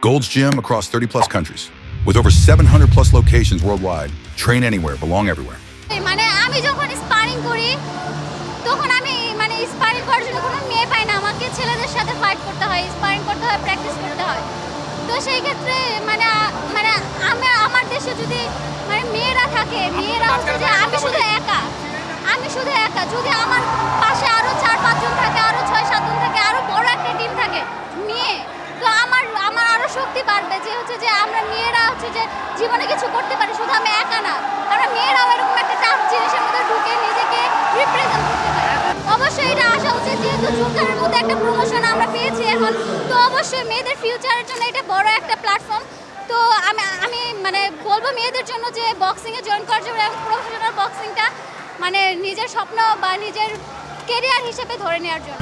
Gold's Gym across 30 plus countries. With over 700 plus locations worldwide. Train anywhere, belong everywhere. মানে আমি যখন spring করি তখন আমি মানে স্পারিং করার জন্য কোনো মেয়ে পাই না, আমাকে ছেলেদের সাথে ফাইট করতে হয়, স্পারিং করতে হয়, প্র্যাকটিস করতে হয়। তো সেই ক্ষেত্রে মানে মানে আমার দেশে যদি মানে মেয়েরা থাকে, মেয়েরা হচ্ছে যে আমি শুধু একা যদি আমার পাশে আরো 4-5 জন থাকে, আরো 6-7 জন থাকে, আরো বড় একটা টিম থাকে মেয়ে, তো আমার আরো শক্তি বাড়বে যে হচ্ছে যে আমরা মেয়েরা হচ্ছে যে জীবনে কিছু করতে পারি, শুধু আমি একা না, আমরা মেয়েরাও এরকম একটা টাফ জিনিসের মধ্যে ঢুকে নিজেকে রিপ্রেজেন্ট করতে পারি। অবশ্যই এটা আসা উচিত, যেহেতু যুদ্ধের মধ্যে একটা প্রমোশন আমরা পেয়েছি এখন, তো অবশ্যই মেয়েদের ফিউচারের জন্য এটা বড় একটা প্ল্যাটফর্ম। তো আমি মানে বলবো মেয়েদের জন্য যে বক্সিংয়ে জয়েন করার জন্য, প্রফেশনাল বক্সিংটা মানে নিজের স্বপ্ন বা নিজের কেরিয়ার হিসেবে ধরে নেওয়ার জন্য।